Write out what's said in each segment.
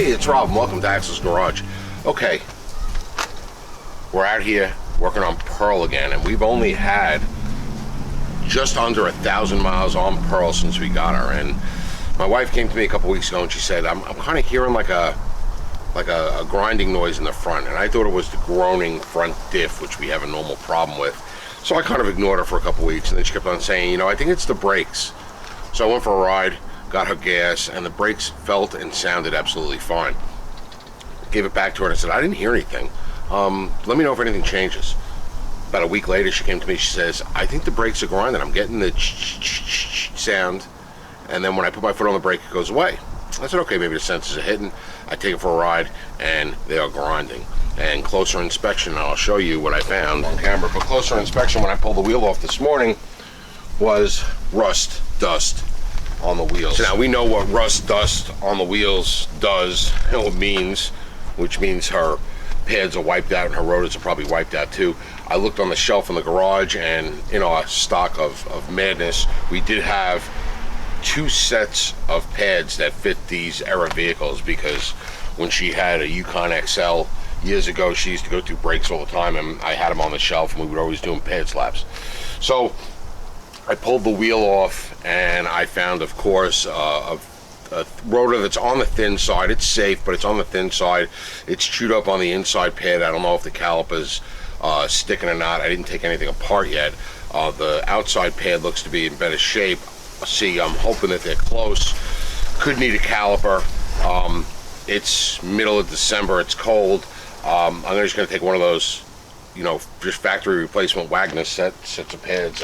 Hey, it's Rob, and welcome to Axel's Garage. Okay, we're out here working on Pearl again, and we've only had just under 1,000 miles on Pearl since we got her. And my wife came to me a couple weeks ago and she said, I'm kind of hearing like a grinding noise in the front, and I thought it was the groaning front diff, which we have a normal problem with. So I kind of ignored her for a couple weeks, and then she kept on saying, you know, I think it's the brakes. So I went for a ride, got her gas, and the brakes felt and sounded absolutely fine. Gave it back to her and I said, I didn't hear anything. Let me know if anything changes. About a week later, she came to me, she says, I think the brakes are grinding. I'm getting the sound, and then when I put my foot on the brake, it goes away. I said, okay, maybe the sensors are hitting. I take it for a ride, and they are grinding. And closer inspection, and I'll show you what I found on camera, but closer inspection when I pulled the wheel off this morning was rust, dust on the wheels. So now we know what rust, dust on the wheels does and what it means, which means her pads are wiped out and her rotors are probably wiped out too. I looked on the shelf in the garage, and in our stock of madness, we did have 2 sets of pads that fit these era vehicles, because when she had a Yukon XL years ago, she used to go through brakes all the time, and I had them on the shelf and we would always do them pad slaps. So I pulled the wheel off, and I found, of course, a rotor that's on the thin side. It's safe, but it's on the thin side. It's chewed up on the inside pad. I don't know if the caliper's sticking or not. I didn't take anything apart yet. The outside pad looks to be in better shape. See, I'm hoping that they're close. Could need a caliper. It's middle of December. It's cold. I'm just going to take one of those, you know, just factory replacement Wagner sets of pads.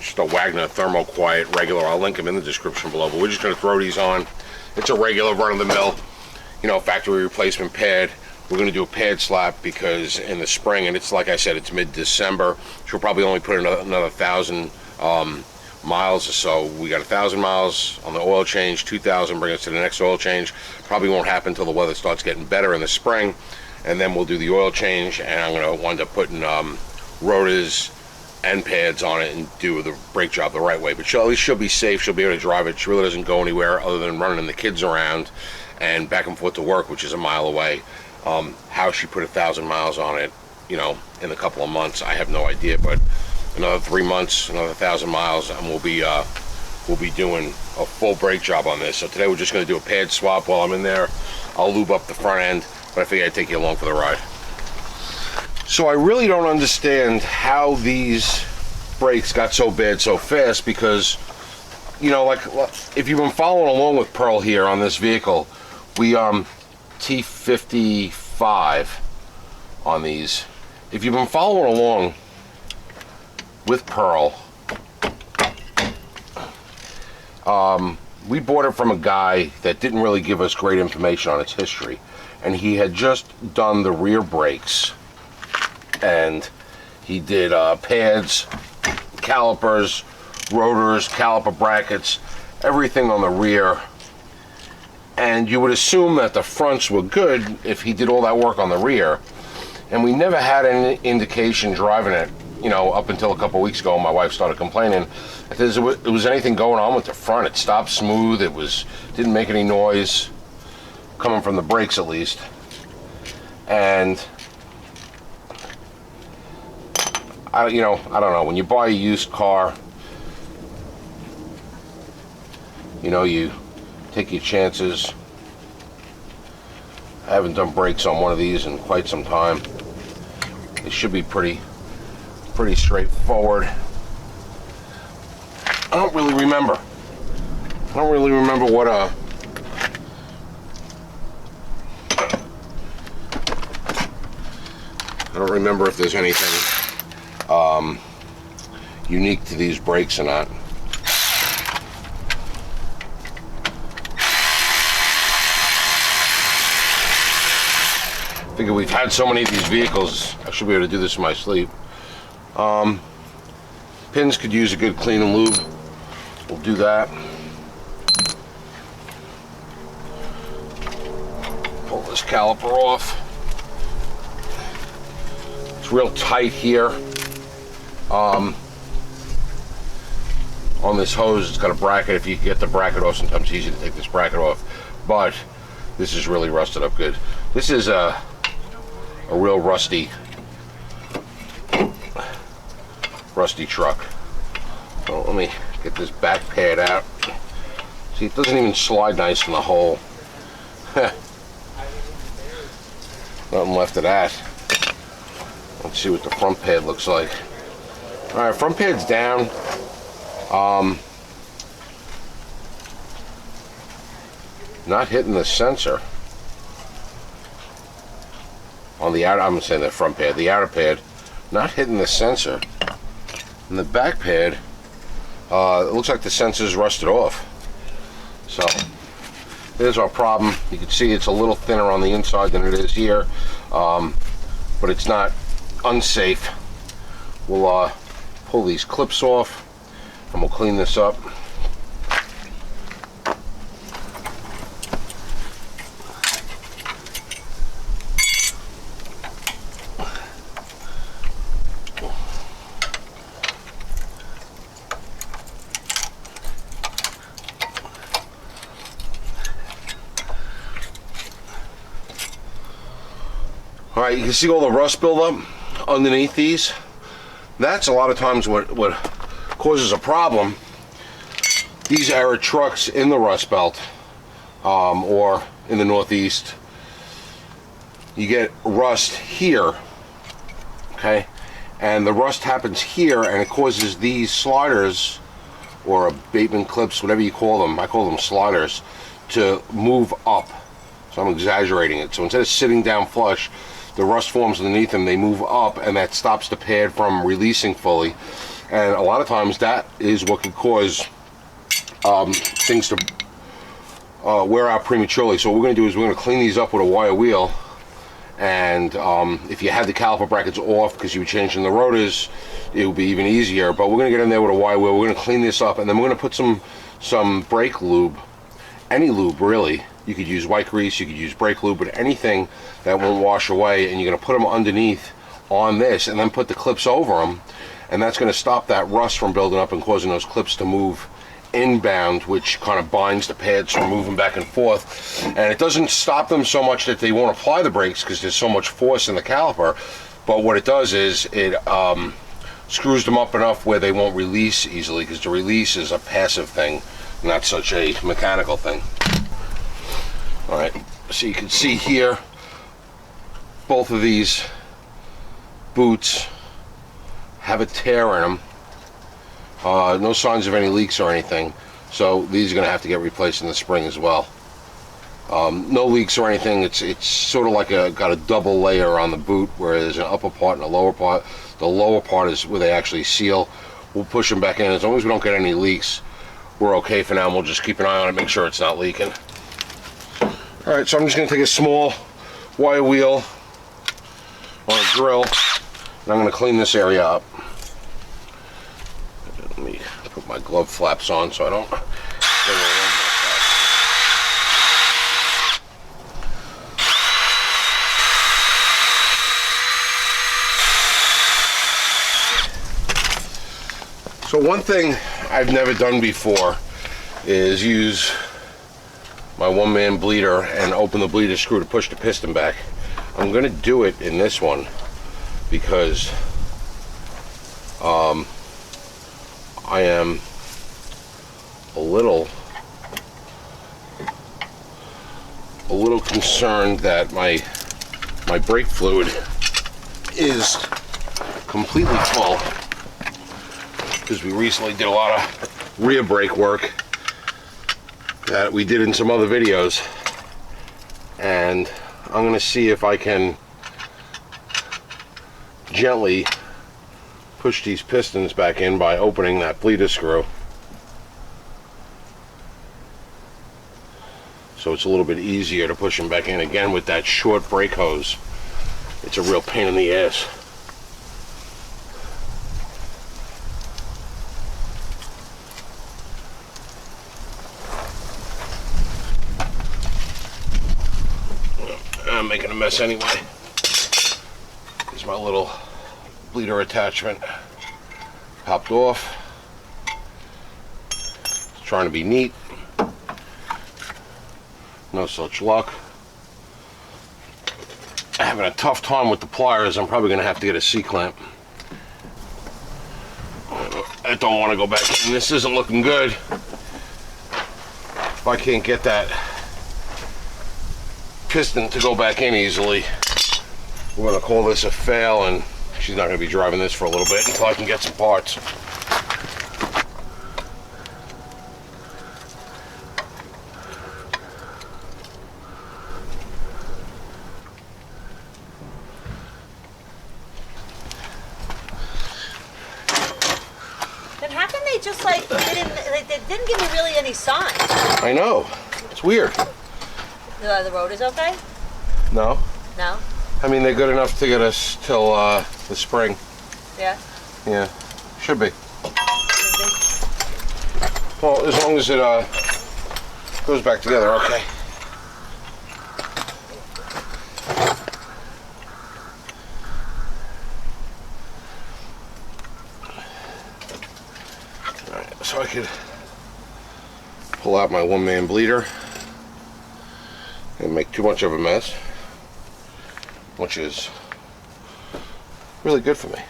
Just a Wagner Thermo Quiet regular. I'll link them in the description below, but we're just going to throw these on. It's a regular run-of-the-mill, you know, factory replacement pad. We're going to do a pad slap because in the spring, and it's like I said, it's mid-December. She'll probably only put another 1,000 miles or so. We got 1,000 miles on the oil change, 2,000 bring us to the next oil change. Probably won't happen until the weather starts getting better in the spring, and then we'll do the oil change, and I'm going to wind up putting rotors and pads on it and do the brake job the right way. But at least she'll be safe. She'll be able to drive it. She really doesn't go anywhere other than running the kids around and back and forth to work, which is a mile away. How she put 1,000 miles on it, you know, in a couple of months, I have no idea. But another 3 months, another 1,000 miles, and we'll be doing a full brake job on this. So today we're just going to do a pad swap while I'm in there. I'll lube up the front end, but I figured I'd take you along for the ride. So I really don't understand how these brakes got so bad so fast, because, you know, like, if you've been following along with Pearl here on this vehicle, we T55 on these. If you've been following along with Pearl, we bought it from a guy that didn't really give us great information on its history, and he had just done the rear brakes, and he did pads, calipers, rotors, caliper brackets, everything on the rear. And you would assume that the fronts were good if he did all that work on the rear. And we never had any indication driving it, you know, up until a couple weeks ago. My wife started complaining that there was anything going on with the front. It stopped smooth. Didn't make any noise, coming from the brakes at least. And I don't know. When you buy a used car, you know, you take your chances. I haven't done brakes on one of these in quite some time. They should be pretty straightforward. I don't really remember what I don't remember if there's anything unique to these brakes or not. I figure we've had so many of these vehicles, I should be able to do this in my sleep. Pins could use a good clean and lube. We'll do that. Pull this caliper off. It's real tight here. On this hose, it's got a bracket. If you get the bracket off, sometimes it's easy to take this bracket off. But This is really rusted up good. This is a real rusty truck. So let me get this back pad out. See, it doesn't even slide nice in the hole. Nothing left of that. Let's see what the front pad looks like. Alright, front pad's down. Not hitting the sensor on the outer, I'm saying the front pad, the outer pad, not hitting the sensor. And the back pad, it looks like the sensor's rusted off. So there's our problem. You can see it's a little thinner on the inside than it is here, but it's not unsafe. We'll pull these clips off and we'll clean this up. Alright, you can see all the rust buildup underneath these. That's a lot of times what causes a problem. These era trucks in the Rust Belt or in the Northeast, you get rust here, okay? And the rust happens here and it causes these sliders or abatement clips, whatever you call them, I call them sliders, to move up. So I'm exaggerating it. So instead of sitting down flush, the rust forms underneath them, they move up, and that stops the pad from releasing fully. And a lot of times that is what could cause things to wear out prematurely. So what we're going to do is we're going to clean these up with a wire wheel. And if you had the caliper brackets off because you were changing the rotors, it would be even easier. But we're going to get in there with a wire wheel. We're going to clean this up, and then we're going to put some brake lube, any lube really. You could use white grease, you could use brake lube, but anything that won't wash away, and you're going to put them underneath on this and then put the clips over them, and that's going to stop that rust from building up and causing those clips to move inbound, which kind of binds the pads from moving back and forth. And it doesn't stop them so much that they won't apply the brakes because there's so much force in the caliper, but what it does is it screws them up enough where they won't release easily, because the release is a passive thing, not such a mechanical thing. Alright, so you can see here, both of these boots have a tear in them. No signs of any leaks or anything, so these are going to have to get replaced in the spring as well. No leaks or anything. It's sort of like got a double layer on the boot, where there's an upper part and a lower part. The lower part is where they actually seal. We'll push them back in. As long as we don't get any leaks, we're okay for now, and we'll just keep an eye on it, make sure it's not leaking. Alright, so I'm just going to take a small wire wheel on a drill, and I'm going to clean this area up. Let me put my glove flaps on so I don't get all over my stuff. So one thing I've never done before is use my one-man bleeder and open the bleeder screw to push the piston back. I'm going to do it in this one because I am a little concerned that my brake fluid is completely full, because we recently did a lot of rear brake work that we did in some other videos, and I'm going to see if I can gently push these pistons back in by opening that bleeder screw, so it's a little bit easier to push them back in. Again, with that short brake hose, it's a real pain in the ass. I'm making a mess anyway. Here's my little bleeder attachment. Popped off. Trying to be neat. No such luck. having a tough time with the pliers. I'm probably going to have to get a C-clamp. I don't want to go back in. This isn't looking good. If I can't get that piston to go back in easily, we're going to call this a fail, and she's not going to be driving this for a little bit until I can get some parts. Just like they didn't give me really any sign. I know. It's weird. The road is okay? No. No? I mean, they're good enough to get us till the spring. Yeah? Yeah. Should be. Well, as long as it goes back together, okay. So I could pull out my one-man bleeder and make too much of a mess, which is really good for me.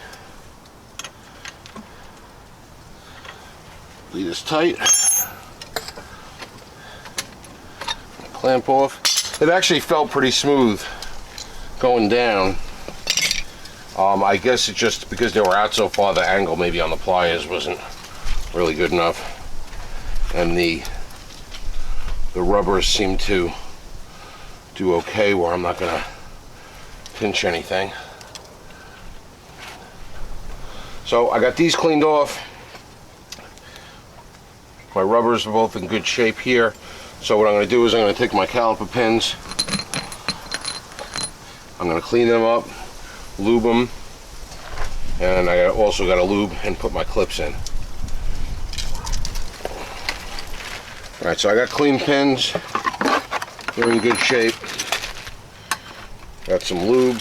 Bleed is tight. Clamp off. It actually felt pretty smooth going down. I guess it's just because they were out so far, the angle maybe on the pliers wasn't really good enough, and the rubbers seem to do okay where I'm not gonna pinch anything. So I got these cleaned off. My rubbers are both in good shape here. So what I'm going to do is I'm going to take my caliper pins, I'm going to clean them up, lube them, and I also got to lube and put my clips in. Alright, so I got clean pins, they're in good shape, got some lube,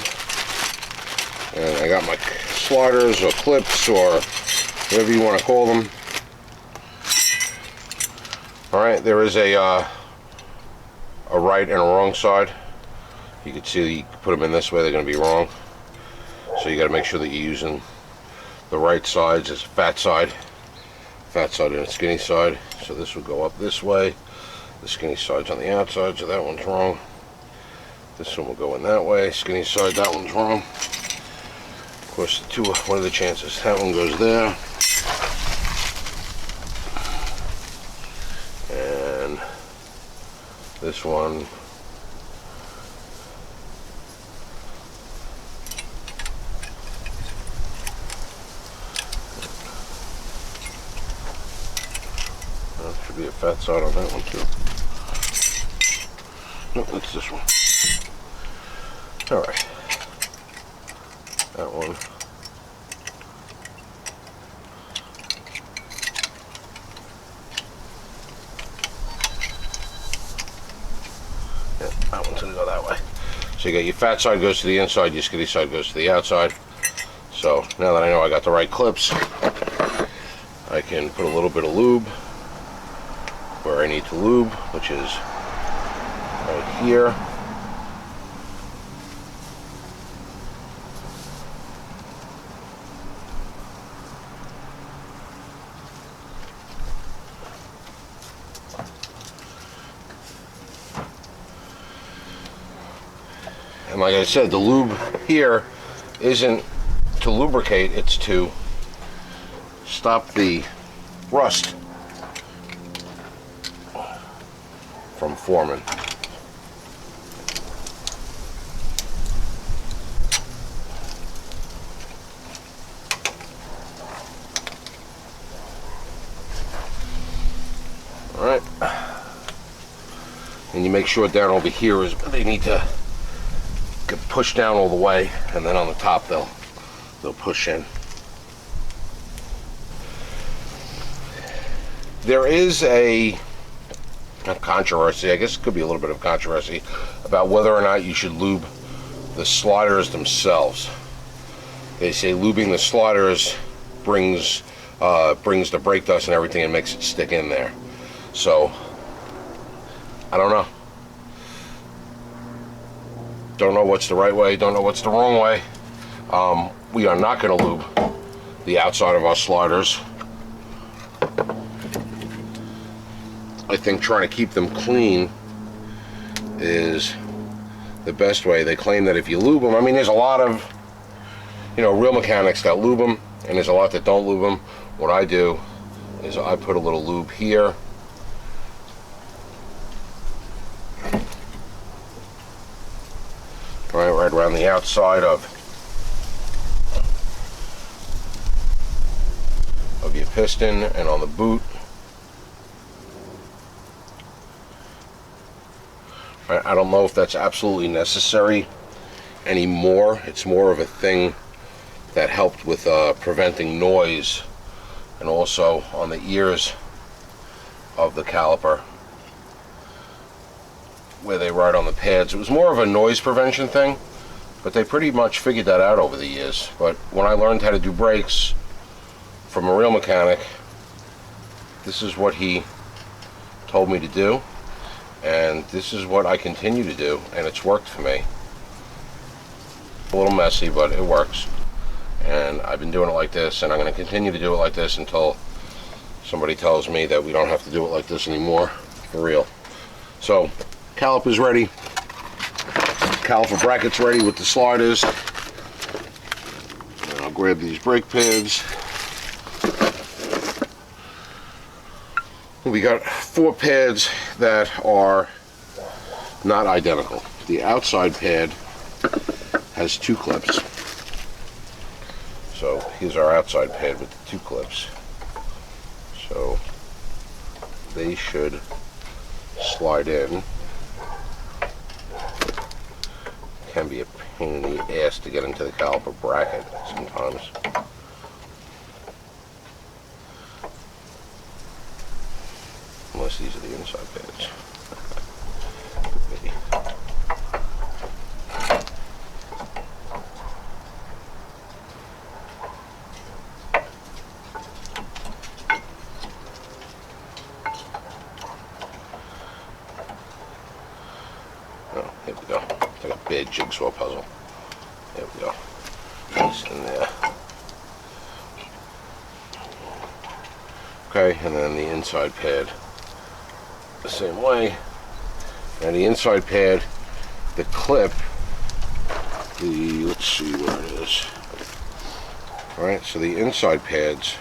and I got my sliders or clips or whatever you want to call them. Alright, there is a right and a wrong side. You can see you put them in this way, they're going to be wrong. So you got to make sure that you're using the right sides. It's a fat side and a skinny side. So this would go up this way. The skinny side's on the outside, so that one's wrong. This one will go in that way. Skinny side, that one's wrong. Of course, what are the chances? That one goes there. And this one should be a fat side on that one too. No, that's this one. Alright. That one. Yeah, that one's gonna go that way. So you got your fat side goes to the inside, your skinny side goes to the outside. So now that I know I got the right clips, I can put a little bit of lube where I need to lube, which is right here. And like I said, the lube here isn't to lubricate, it's to stop the rust from forming. All right, and you make sure down over here is they need to get pushed down all the way, and then on the top they'll push in. There is a controversy, I guess it could be a little bit of controversy, about whether or not you should lube the sliders themselves. They say lubing the sliders brings the brake dust and everything and makes it stick in there. So I don't know. Don't know what's the right way, don't know what's the wrong way. We are not going to lube the outside of our sliders. I think trying to keep them clean is the best way. They claim that if you lube them, I mean, there's a lot of, real mechanics that lube them, and there's a lot that don't lube them. What I do is I put a little lube here. Right around the outside of your piston and on the boot. I don't know if that's absolutely necessary anymore. It's more of a thing that helped with preventing noise, and also on the ears of the caliper where they ride on the pads. It was more of a noise prevention thing, but they pretty much figured that out over the years. But when I learned how to do brakes from a real mechanic, this is what he told me to do, and this is what I continue to do, and it's worked for me. A little messy, but it works, and I've been doing it like this, and I'm going to continue to do it like this until somebody tells me that we don't have to do it like this anymore, for real. So, caliper's ready, caliper brackets ready with the sliders, and I'll grab these brake pads. We got 4 pads that are not identical. The outside pad has 2 clips. So here's our outside pad with the 2 clips. So they should slide in. Can be a pain in the ass to get into the caliper bracket sometimes. Unless these are the inside pads. Maybe. Oh, here we go. It's like a big jigsaw puzzle. There we go. It's in there. Okay, and then the inside pad the same way. And the inside pad, the clip, let's see where it is. Alright, so the inside pads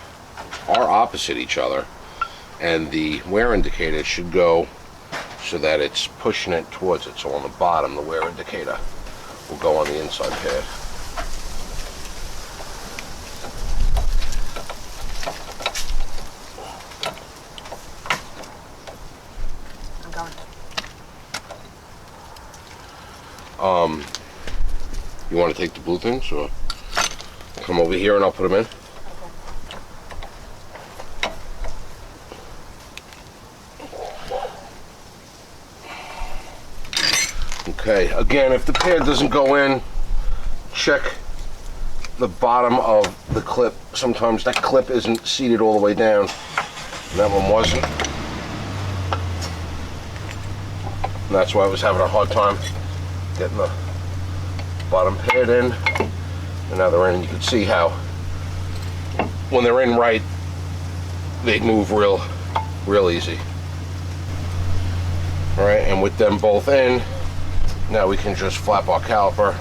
are opposite each other, and the wear indicator should go so that it's pushing it towards it. So on the bottom, the wear indicator will go on the inside pad. You want to take the blue things, or come over here and I'll put them in? Okay, again, if the pad doesn't go in, check the bottom of the clip. Sometimes that clip isn't seated all the way down, and that one wasn't. And that's why I was having a hard time getting the bottom pad in. And now they're in, and you can see how when they're in right, they move real easy. All right, and with them both in, now we can just flap our caliper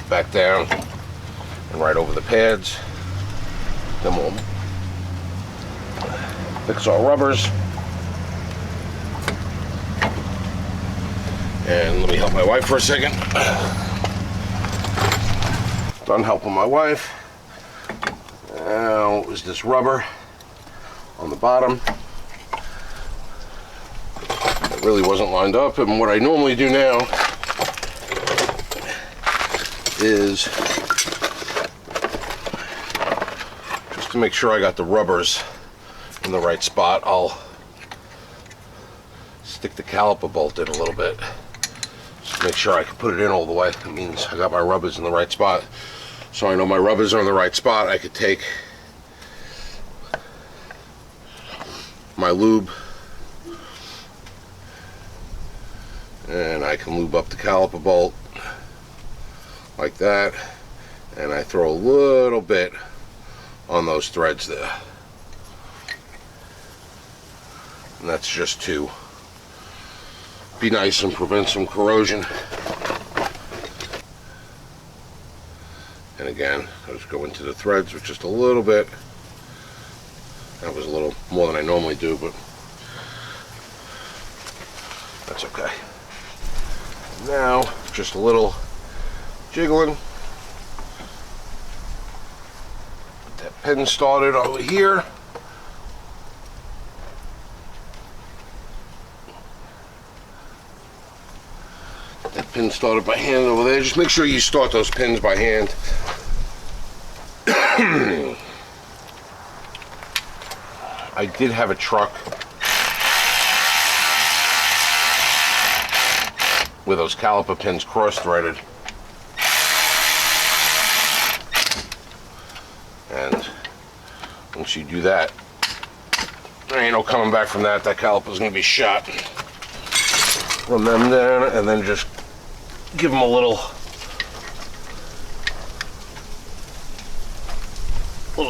back down and right over the pads. Then we'll fix our rubbers. And let me help my wife for a second. Done helping my wife. Now is this rubber on the bottom. It really wasn't lined up, and what I normally do now is just to make sure I got the rubbers in the right spot, I'll stick the caliper bolt in a little bit. Just to make sure I can put it in all the way. That means I got my rubbers in the right spot. So I know my rubbers are in the right spot. I could take my lube And I can lube up the caliper bolt like that, and I throw a little bit on those threads there, and that's just to be nice and prevent some corrosion. And again, I just go into the threads with just a little bit. That was a little more than I normally do, but that's okay. Now, just a little jiggling. Get that pin started over here. Get that pin started by hand over there. Just make sure you start those pins by hand. I did have a truck with those caliper pins cross-threaded, and once you do that, there ain't no coming back from that. That caliper's gonna be shot. Run them down, and then just give them a little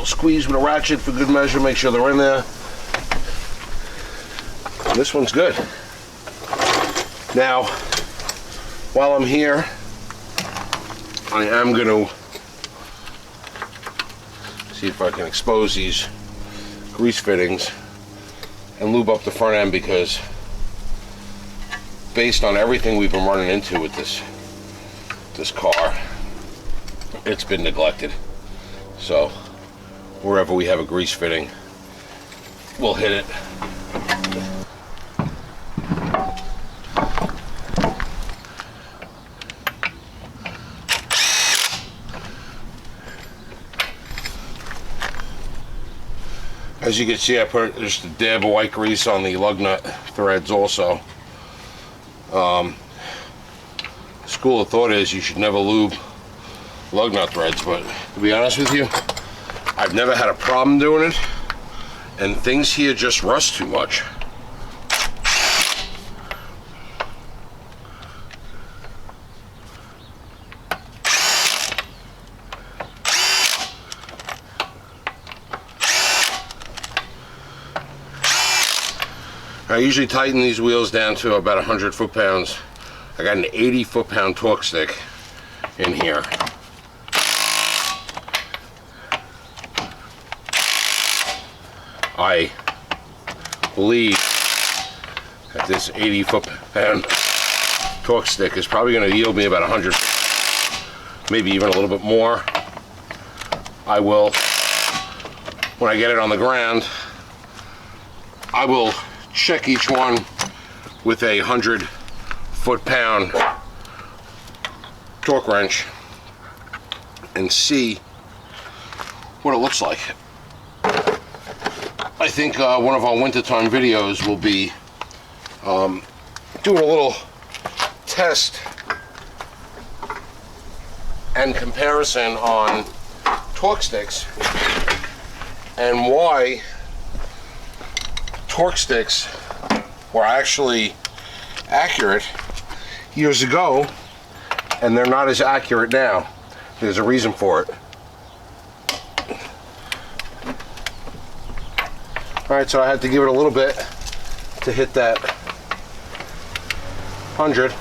squeeze with a ratchet for good measure. Make sure they're in there. And this one's good. Now, while I'm here, I am going to see if I can expose these grease fittings and lube up the front end, because based on everything we've been running into with this car, it's been neglected. So wherever we have a grease fitting, we'll hit it. As you can see, I put just a dab of white grease on the lug nut threads also. School of thought is you should never lube lug nut threads, but to be honest with you, I've never had a problem doing it, and things here just rust too much. I usually tighten these wheels down to about 100 foot-pounds. I got an 80 foot-pound torque stick in here. I believe that this 80 foot-pound torque stick is probably going to yield me about 100, maybe even a little bit more. I will, when I get it on the ground, I will check each one with a 100 foot-pound torque wrench and see what it looks like. I think one of our wintertime videos will be doing a little test and comparison on torque sticks and why torque sticks were actually accurate years ago and they're not as accurate now. There's a reason for it. Alright, so I had to give it a little bit to hit that 100.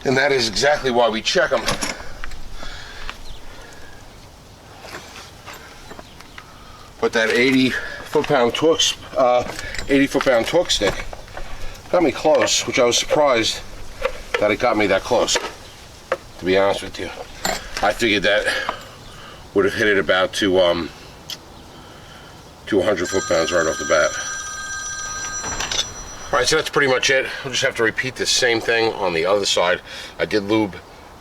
And that is exactly why we check them. But that 80 foot-pound torque stick got me close, which I was surprised that it got me that close, to be honest with you. I figured that would have hit it about to 100 foot-pounds right off the bat. Alright, so that's pretty much it. We'll just have to repeat the same thing on the other side. I did lube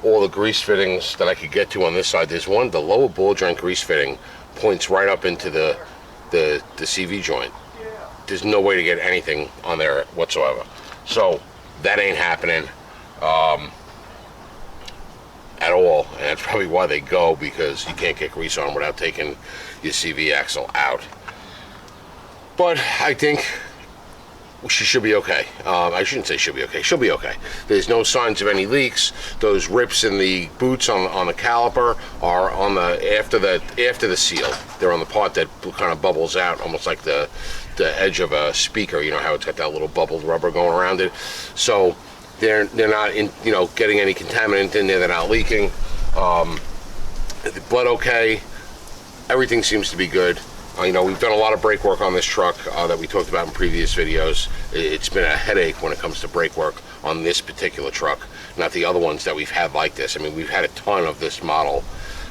all the grease fittings that I could get to on this side. There's one, the lower ball joint grease fitting points right up into the CV joint. There's no way to get anything on there whatsoever. So that ain't happening at all, and that's probably why they go, because you can't get grease on without taking your CV axle out. But I think she should be okay. I shouldn't say she'll be okay. She'll be okay. There's no signs of any leaks. Those rips in the boots on the caliper are on the after the seal. They're on the part that kind of bubbles out, almost like the edge of a speaker. You know how it's got that little bubbled rubber going around it. So they're not getting any contaminant in there. They're not leaking. The blood okay. Everything seems to be good. We've done a lot of brake work on this truck that we talked about in previous videos. It's been a headache when it comes to brake work on this particular truck, not the other ones that we've had like this. I mean, we've had a ton of this model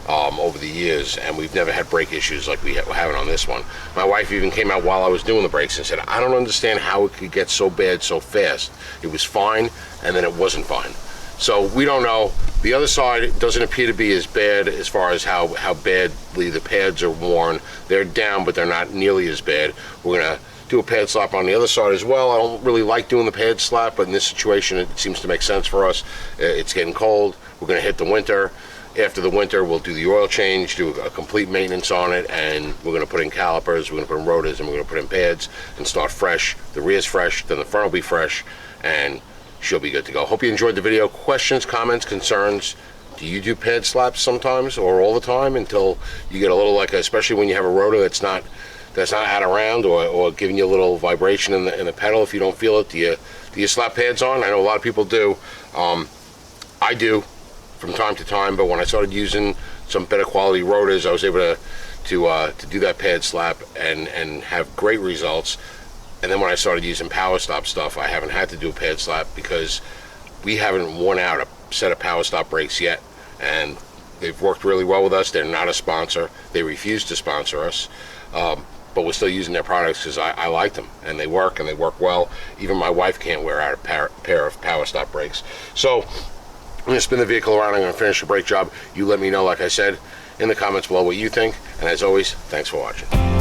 over the years, and we've never had brake issues like we're having on this one. My wife even came out while I was doing the brakes and said, I don't understand how it could get so bad so fast. It was fine, and then it wasn't fine. So we don't know. The other side doesn't appear to be as bad as far as how badly the pads are worn. They're down, but they're not nearly as bad. We're going to do a pad slap on the other side as well. I don't really like doing the pad slap, but in this situation it seems to make sense for us. It's getting cold. We're going to hit the winter. After the winter, we'll do the oil change, do a complete maintenance on it, and we're going to put in calipers, we're going to put in rotors, and we're going to put in pads and start fresh. The rear's fresh, then the front will be fresh, and she'll be good to go. Hope you enjoyed the video. Questions, comments, concerns? Do you do pad slaps sometimes or all the time until you get a little, especially when you have a rotor that's not out around or giving you a little vibration in the pedal? If you don't feel it, do you slap pads on? I know a lot of people do. I do from time to time, but when I started using some better quality rotors, I was able to do that pad slap and have great results. And then when I started using Power Stop stuff, I haven't had to do a pad slap because we haven't worn out a set of Power Stop brakes yet. And they've worked really well with us. They're not a sponsor. They refuse to sponsor us. But we're still using their products because I like them. And they work well. Even my wife can't wear out a pair of Power Stop brakes. So I'm going to spin the vehicle around. I'm going to finish the brake job. You let me know, like I said, in the comments below what you think. And as always, thanks for watching.